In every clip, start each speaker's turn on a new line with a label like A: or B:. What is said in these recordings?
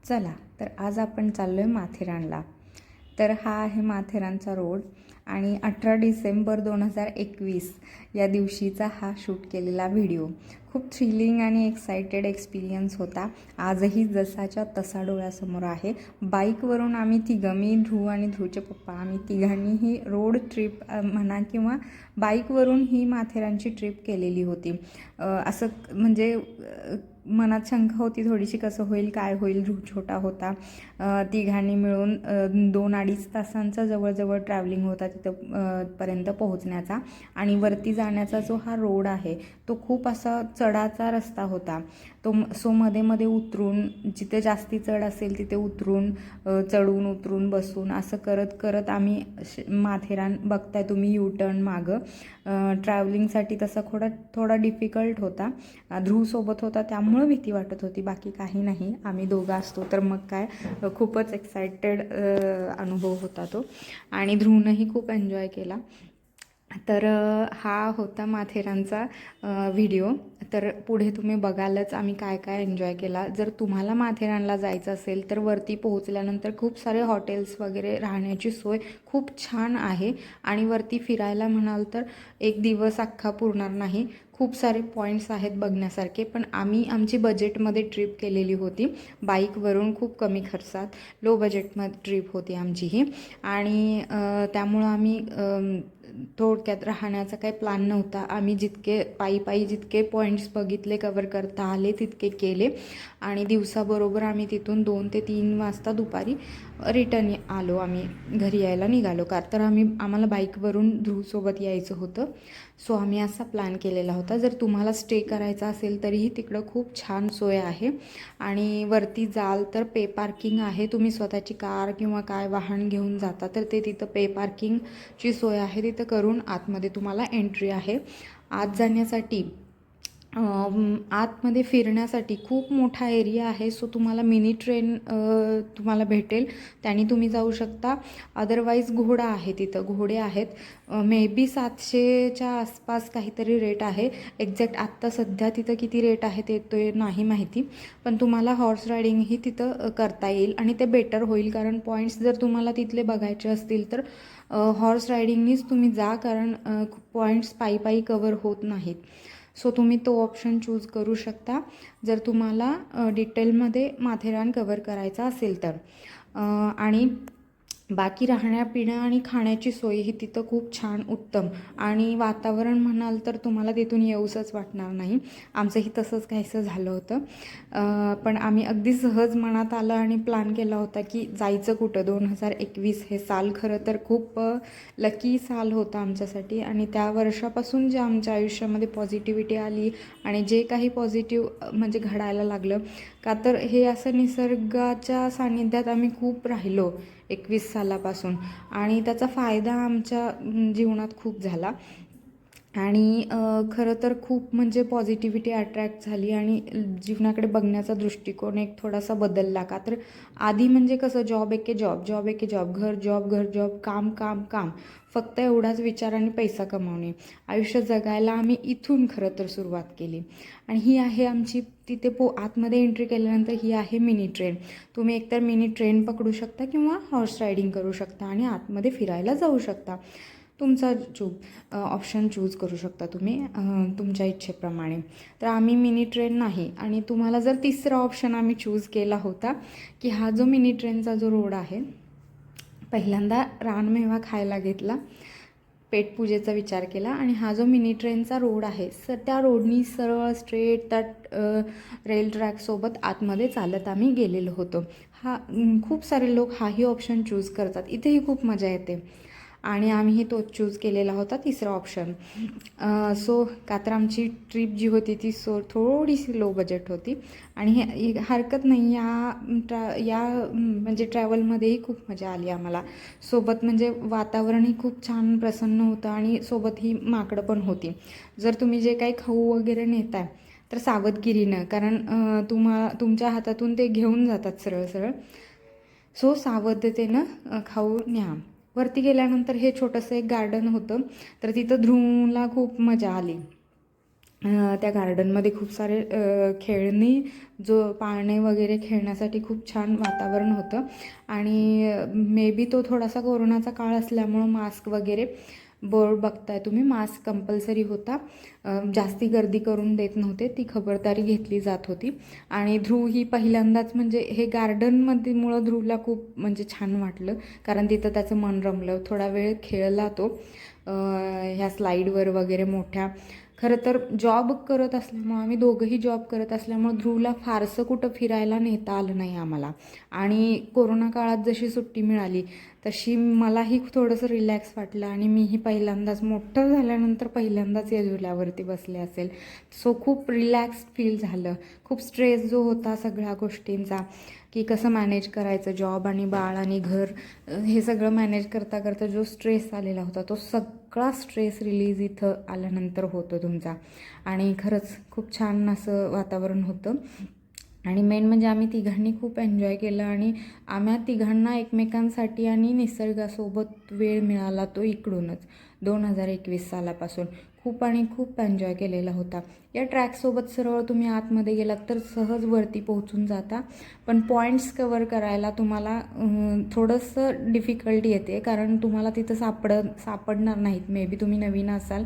A: चला तर आज आपण चाललो आहे माथेरानला. तर हा आहे माथेरानचा रोड आणि 18 डिसेंबर 2021 या दिवशीचा हा शूट केलेला व्हिडिओ. खूप थ्रिलिंग आणि एक्सायटेड एक्सपिरियन्स होता. आजही जसाच्या तसा डोळ्यासमोर आहे. बाईकवरून आम्ही तिघं, मी, ध्रुव आणि ध्रुवचे पप्पा, आम्ही तिघांनीही रोड ट्रिप म्हणा किंवा बाईकवरून ही माथेरानची ट्रिप केलेली होती. असं म्हणजे मनात शंका होती थोडीशी, कसं होईल काय होईल. ध्रुव छोटा होता. तिघांनी मिळून 2-2.5 तासांचा जवळजवळ ट्रॅव्हलिंग होता तिथं पर्यंत पोहोचण्याचा. आणि वरती जाण्याचा जो हा रोड आहे तो खूप असा चढाचा रस्ता होता. सो मध्ये मध्ये उतरून, जिथे जास्ती चढ असेल तिथे उतरून, चढून उतरून बसून असं करत करत आम्ही माथेरान बघताय तुम्ही. टर्न मागं ट्रॅव्हलिंगसाठी तसा थोडा डिफिकल्ट होता. ध्रुवसोबत होता त्यामुळं भीती वाटत होती, बाकी काही नाही. आम्ही दोघं असतो तर मग काय, खूपच एक्सायटेड अनुभव होता तो. आणि ध्रुवनंही खूप एन्जॉय केला. तर हा होता माथेरानचा व्हिडिओ. तर पुढे तुम्ही बघालच आम्ही काय काय एन्जॉय केला. जर तुम्हाला माथेरानला जायचं असेल तर वरती पोहोचल्यानंतर खूप सारे हॉटेल्स वगैरे, राहण्याची सोय खूप छान आहे. आणि वरती फिरायला म्हणाल तर एक दिवस अख्खा पुरणार नाही. खूप सारे पॉईंट्स आहेत बघण्यासारखे. पण आम्ही आमची बजेटमध्ये ट्रिप केलेली होती, बाईकवरून खूप कमी खर्चात, लो बजेटमध्ये ट्रिप होती आमची ही. आणि त्यामुळं आम्ही थोडक्यात राहण्याचा काही प्लॅन नव्हता. आम्ही जितके पायी जितके पॉईंट्स बघितले, कवर करता आले तितके केले. आणि दिवसाबरोबर आम्ही तिथून 2 ते 3 वाजता दुपारी रिटर्न आलो. आम्ही घरी यायला निघालो का तर आम्हाला बाईकवरून ध्रुवसोबत यायचं होतं. सो आम्ही असा प्लॅन केलेला होता. जर तुम्हाला स्टे करायचा असेल तरीही तिकडं खूप छान सोय आहे. आणि वरती जाल तर पे पार्किंग आहे. तुम्ही स्वतःची कार किंवा काय वाहन घेऊन जाता तर ते तिथं पे पार्किंगची सोय आहे. तिथं करून आतमध्ये तुम्हाला एंट्री आहे. आत जाण्यासाठी, आतमध्ये फिरण्यासाठी खूप मोठा एरिया आहे. सो तुम्हाला मिनी ट्रेन तुम्हाला भेटेल, त्याने तुम्ही जाऊ शकता. अदरवाईज घोडा आहे, तिथं घोडे आहेत. मे बी 700च्या आसपास काहीतरी रेट आहे. एक्झॅक्ट आत्ता सध्या तिथं किती रेट आहे ते नाही माहिती. पण तुम्हाला हॉर्स रायडिंगही तिथं करता येईल आणि ते बेटर होईल. कारण पॉईंट्स जर तुम्हाला तिथले बघायचे असतील तर हॉर्स रायडिंगनीच तुम्ही जा, कारण पॉईंट्स पायी कवर होत नाहीत. सो तुम्ही तो ऑप्शन चूज करू शकता जर तुम्हाला डिटेलमध्ये माथेरान कवर करायचा असेल तर. आणि बाकी राहण्या पिण्या आणि खाण्याची सोय ही तिथं खूप छान, उत्तम. आणि वातावरण म्हणाल तर तुम्हाला तिथून येऊसच वाटणार नाही. आमचंही तसंच काहीसं झालं होतं. पण आम्ही अगदी सहज मनात आलं आणि प्लॅन केला होता की जायचं कुठं. 2021 हे साल खरं तर खूप लकी साल होतं आमच्यासाठी. आणि त्या वर्षापासून जे आमच्या आयुष्यामध्ये पॉझिटिव्हिटी आली आणि जे काही पॉझिटिव्ह म्हणजे घडायला लागलं का, तर हे असं निसर्गाच्या सानिध्यात आम्ही खूप राहिलो 21 सालापासून. आणि त्याचा फायदा आमच्या जीवनात खूप झाला. आणि खरं तर खूप म्हणजे पॉझिटिव्हिटी अट्रॅक्ट झाली आणि जीवनाकडे बघण्याचा दृष्टिकोन एक थोडासा बदलला. का तर आधी म्हणजे कसं, जॉब एके जॉब, जॉब एके जॉब, घर जॉब, घर जॉब, काम काम काम, फक्त एवढाच विचार आणि पैसा कमावणे. आयुष्य जगायला आम्ही इथून खरं तर सुरुवात केली. आणि ही आहे आमची तिथे आतमध्ये एंट्री केल्यानंतर ही आहे मिनी ट्रेन. तुम्ही एकतर मिनी ट्रेन पकडू शकता किंवा हॉर्स रायडिंग करू शकता आणि आतमध्ये फिरायला जाऊ शकता. तुमचा ऑप्शन चूज करू शकता तुम्ही तुमच्या इच्छेप्रमाणे. तर आम्ही मिनी ट्रेन नाही. आणि तुम्हाला जर तिसरा ऑप्शन आम्ही चूज केला होता की हा जो मिनी ट्रेनचा जो रोड आहे, पहिल्यांदा रानमेवा खायला घेतला, पेटपूजेचा विचार केला आणि हा जो मिनी ट्रेनचा रोड आहे त्या रोडनी सरळ स्ट्रेट त्या रेल ट्रॅकसोबत आतमध्ये चालत आम्ही गेलेलो होतो. खूप सारे लोक हाही ऑप्शन चूज करतात. इथेही खूप मजा येते आणि आम्हीही तोच चूज केलेला होता, तिसरा ऑप्शन. सो का तर आमची ट्रिप जी होती ती थोडीशी लो बजेट होती. आणि हे हरकत नाही, या म्हणजे ट्रॅव्हलमध्येही खूप मजा आली आम्हाला. सोबत म्हणजे वातावरणही खूप छान प्रसन्न होतं आणि सोबत ही माकडं पण होती. जर तुम्ही जे काही खाऊ वगैरे नेताय तर सावधगिरीनं, कारण तुमच्या हातातून ते घेऊन जातात सरळ सरळ. सो सावधतेनं खाऊ न्या. वरती गेल्यानंतर हे छोटंसं एक गार्डन होतं, तर तिथं ध्रुवला खूप मजा आली. त्या गार्डनमध्ये खूप सारे खेळणी पाळणे वगैरे खेळण्यासाठी खूप छान वातावरण होतं. आणि मे बी तो थोडासा कोरोनाचा काळ असल्यामुळं मास्क वगैरे बोर्ड बघताय तुम्ही, मास्क कंपल्सरी होता. जास्ती गर्दी करून देत नव्हते, ती खबरदारी घेतली जात होती. आणि ध्रुव ही पहिल्यांदाच म्हणजे हे गार्डनमध्ये मुळं ध्रुवला खूप म्हणजे छान वाटलं, कारण तिथं त्याचं मन रमलं. थोडा वेळ खेळला तो ह्या स्लाईडवर वगैरे मोठ्या. खरं तर जॉब करत असल्यामुळं, आम्ही दोघंही जॉब करत असल्यामुळं ध्रुवला फारसं कुठं फिरायला नेता आलं नाही आम्हाला. आणि कोरोना काळात जशी सुट्टी मिळाली तशी मलाही थोडंसं रिलॅक्स वाटलं. आणि मीही पहिल्यांदाच, मोठं झाल्यानंतर पहिल्यांदाच या झुल्यावरती बसले असेल. सो खूप रिलॅक्स फील झालं. खूप स्ट्रेस जो होता सगळ्या गोष्टींचा, की कसं मॅनेज करायचं, जॉब आणि बाळ आणि घर, हे सगळं मॅनेज करता करता जो स्ट्रेस आलेला होता, तो सगळा स्ट्रेस रिलीज इथं आल्यानंतर होतो तुमचा. आणि खरंच खूप छान असं वातावरण होतं. आणि मेन म्हणजे आम्ही तिघांनी खूप एन्जॉय केलं. आणि आम्हा तिघांना एकमेकांसाठी आणि निसर्गासोबत वेळ मिळाला तो इकडूनच 2021 सालापासून. खूप एन्जॉय केलेला होता. या ट्रॅकसोबत सरळ तुम्ही आतमध्ये गेलात तर सहज वरती पोहोचून जाता. पण पॉईंट्स कवर करायला तुम्हाला थोडंसं डिफिकल्टी येते, कारण तुम्हाला तिथं सापडणार नाहीत. मे बी तुम्ही नवीन असाल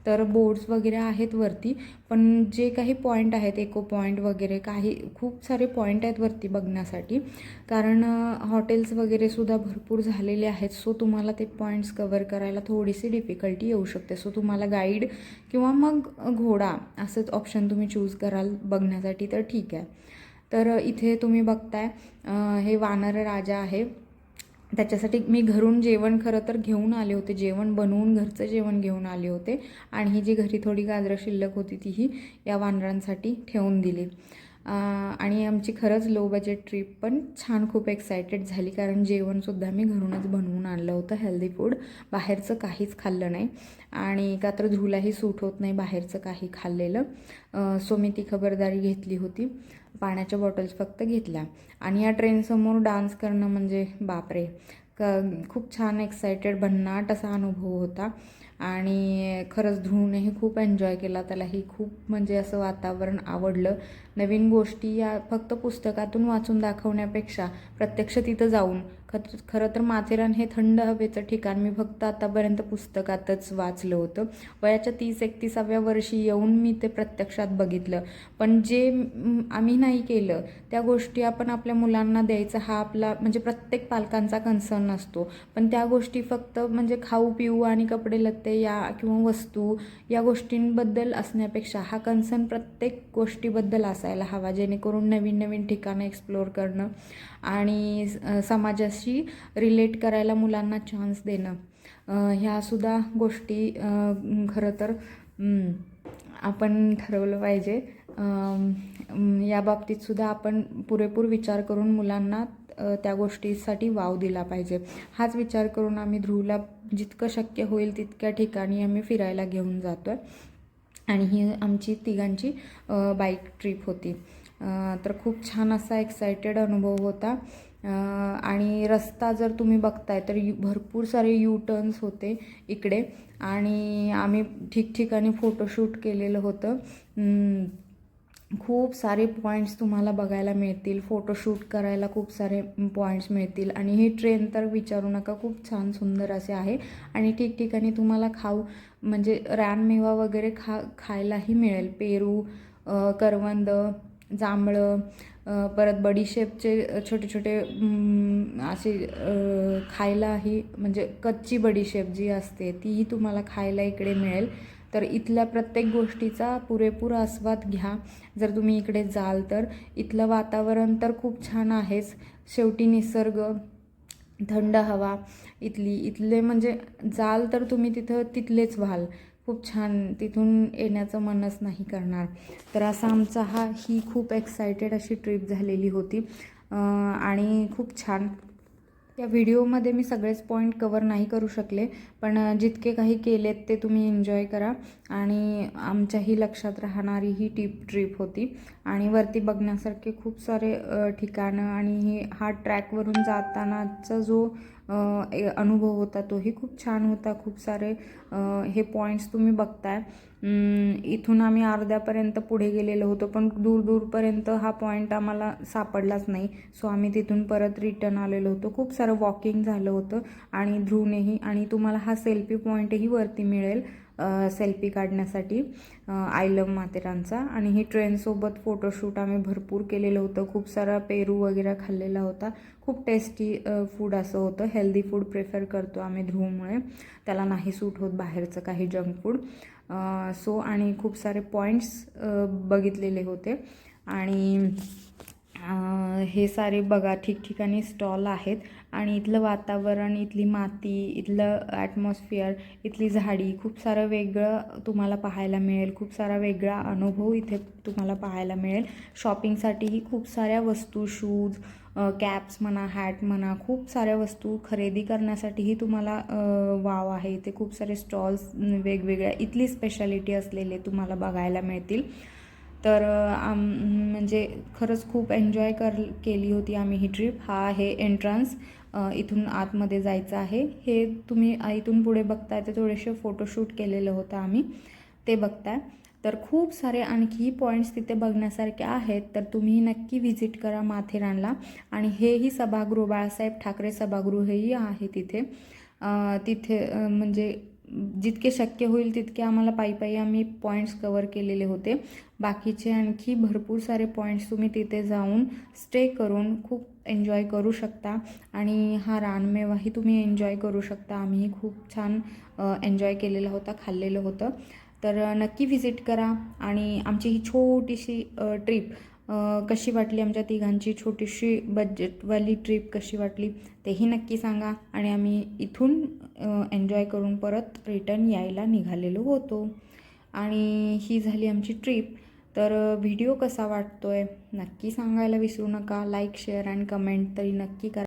A: तर बोर्ड्स वगैरे आहेत वरती, पण जे काही पॉईंट आहेत, इको पॉईंट वगैरे, काही खूप सारे पॉईंट आहेत वरती बघण्यासाठी, कारण हॉटेल्स वगैरेसुद्धा भरपूर झालेले आहेत. सो तुम्हाला ते पॉईंट्स कवर करायला थोडीशी डिफिकल्टी येऊ शकते. सो तुम्हाला गाईड किंवा मग घोडा असंच ऑप्शन तुम्ही चूज कराल बघण्यासाठी तर ठीक आहे. तर इथे तुम्ही बघताय हे वानर राजा आहे. त्याच्यासाठी मी घरून जेवण खरं तर घेऊन आले होते, जेवण बनवून घरचं जेवण घेऊन आले होते. आणि ही जी घरी थोडी गाजरं शिल्लक होती तीही या वानरांसाठी ठेवून दिली. आणि आमची खरंच लो बजेट ट्रिप पण छान, खूप एक्सायटेड झाली, कारण जेवणसुद्धा मी घरूनच बनवून आणलं होतं, हेल्दी फूड. बाहेरचं काहीच खाल्लं नाही. आणि का तर ध्रुवलाही सूट होत नाही बाहेरचं काही खाल्लेलं. सो मी ती खबरदारी घेतली होती. पाण्याच्या बॉटल्स फक्त घेतल्या. आणि या ट्रेनसमोर डान्स करणं म्हणजे बापरे, खूप छान एक्सायटेड भन्नाट असा अनुभव होता. आणि खरंच ध्रुवनेही खूप एन्जॉय केला, त्यालाही खूप म्हणजे असं वातावरण आवडलं. नवीन गोष्टी या फक्त पुस्तकातून वाचून दाखवण्यापेक्षा प्रत्यक्ष तिथं जाऊन, खरं तर माथेरान हे थंड हवेचं ठिकाण मी फक्त आतापर्यंत पुस्तकातच वाचलं होतं. वयाच्या 30-31व्या वर्षी येऊन मी ते प्रत्यक्षात बघितलं. पण जे आम्ही नाही केलं त्या गोष्टी आपण आपल्या मुलांना द्यायचा हा आपला म्हणजे प्रत्येक पालकांचा कन्सर्न असतो. पण त्या गोष्टी फक्त म्हणजे खाऊ पिऊ आणि कपडे लत्ते या किंवा वस्तू या गोष्टींबद्दल असण्यापेक्षा हा कन्सर्न प्रत्येक गोष्टीबद्दल असायला हवा, जेणेकरून नवीन नवीन ठिकाणं एक्सप्लोअर करणं आणि समाजाशी रिलेट करायला मुलांना चान्स देणं, ह्यासुद्धा गोष्टी खरं तर आपण ठरवलं पाहिजे. या बाबतीतसुद्धा आपण पुरेपूर विचार करून मुलांना त्या गोष्टीसाठी वाव दिला पाहिजे. हाच विचार करून आम्ही ध्रुवला जितकं शक्य होईल तितक्या ठिकाणी आम्ही फिरायला घेऊन जातो आहे. आणि ही आमची तिघांची बाईक ट्रिप होती. तर खूप छान असा एक्सायटेड अनुभव होता. आणि रस्ता जर तुम्ही बघताय तर भरपूर सारे यू टर्न्स होते इकडे. आणि आम्ही ठिकठिकाणी फोटोशूट केलेलं होतं. खूप सारे पॉईंट्स तुम्हाला बघायला मिळतील, फोटोशूट करायला खूप सारे पॉईंट्स मिळतील. आणि ही ट्रेन तर विचारू नका, खूप छान सुंदर असे आहे. आणि ठिकठिकाणी तुम्हाला म्हणजे रानमेवा वगैरे खायलाही मिळेल. पेरू, करवंद, जांभळं, परत बडीशेपचे छोटे छोटे असे खायलाही म्हणजे कच्ची बडीशेप जी असते तीही तुम्हाला खायला इकडे मिळेल. तर इथल्या प्रत्येक गोष्टीचा पुरेपूर आस्वाद घ्या जर तुम्ही इकडे जाल तर. इथलं वातावरण तर खूप छान आहेच, शेवटी निसर्ग, थंड हवा इथले म्हणजे जाल तर तुम्ही तिथलेच व्हाल. खूप छान, तिथून येण्याचं मनच नाही करणार. तर असा आमचा ही खूप एक्सायटेड अशी ट्रिप झालेली होती. आणि खूप छान. या व्हिडिओमध्ये मी सगळेच पॉईंट कवर नाही करू शकले, पण जितके काही केलेत ते तुम्ही एन्जॉय करा. आणि आमच्याही लक्षात राहणारी ही ट्रिप होती. आणि वरती बघण्यासारखे खूप सारे ठिकाणं. आणि हा ट्रॅकवरून जातानाचा जो अनुभव होता तोही खूप छान होता. खूप सारे हे पॉईंट्स तुम्ही बघताय. इथून आम्ही अर्ध्यापर्यंत पुढे गेलेलो होतो, पण दूरपर्यंत हा पॉईंट आम्हाला सापडलाच नाही. सो आम्ही तिथून परत रिटर्न आलेलो होतो. खूप सारं वॉकिंग झालं होतं आणि ध्रुवनेही. आणि तुम्हाला हा सेल्फी पॉईंटही वरती मिळेल सेल्फी काढण्यासाठी आय लव्ह माथेरानचा. आणि ही ट्रेनसोबत फोटोशूट आम्ही भरपूर केलेलं होतं. खूप सारा पेरू वगैरे खाल्लेला होता. खूप टेस्टी फूड असं होतं. हेल्दी फूड प्रेफर करतो आम्ही ध्रुवमुळे, त्याला नाही सूट होत बाहेरचं काही जंक फूड. सो आणि खूप सारे पॉईंट्स बघितलेले होते. आणि हे सारे बघा ठिकठिकाणी स्टॉल आहेत. आणि इथलं वातावरण, इथली माती, इथलं ॲटमॉस्फिअर, इथली झाडी, खूप सारं वेगळं तुम्हाला पाहायला मिळेल. खूप सारा वेगळा अनुभव इथे तुम्हाला पाहायला मिळेल. शॉपिंगसाठीही खूप साऱ्या वस्तू, शूज, कॅप्स म्हणा, हॅट म्हणा, खूप साऱ्या वस्तू खरेदी करण्यासाठीही तुम्हाला वाव आहे. इथे खूप सारे स्टॉल्स वेगवेगळ्या इथली स्पेशालिटी असलेले तुम्हाला बघायला मिळतील. तर म्हणजे खरंच खूप एन्जॉय केली होती आम्ही ही ट्रिप. हा आहे एंट्रन्स. इथून आतमध्ये जायचं आहे. हे तुम्ही इथून पुढे बघताय ते थोडेसे फोटोशूट केलेलं होतं आम्ही, ते बघताय. तर खूप सारे आणखी पॉईंट्स तिथे बघण्यासारखे आहेत. तर तुम्ही नक्की व्हिजिट करा माथेरानला. आणि हेही सभागृह, बाळासाहेब ठाकरे सभागृहही आहे तिथे. तिथे म्हणजे जितके शक्य होईल तितके आम्हाला पायी आम्ही पॉईंट्स कवर केलेले होते. बाकीचे आणखी भरपूर सारे पॉईंट्स तुम्ही तिथे जाऊन स्टे करून खूप एन्जॉय करू शकता. आणि हा रानमेवाही तुम्ही एन्जॉय करू शकता. आम्हीही खूप छान एन्जॉय केलेला होता, खाल्लेलं होतं. तर नक्की व्हिजिट करा. आणि आमची ही छोटीशी ट्रिप कशी वाटली, आमच्या तिघांची छोटीशी बजेटवाली ट्रिप कशी वाटली तेही नक्की सांगा. आणि आम्ही इथून एन्जॉय करून परत रिटर्न यायला निघालेलो होतो. आणि ही झाली आमची ट्रिप. तर व्हिडिओ कसा वाटतोय नक्की सांगायला विसरू नका. लाईक, शेअर अँड कमेंट तरी नक्की करा.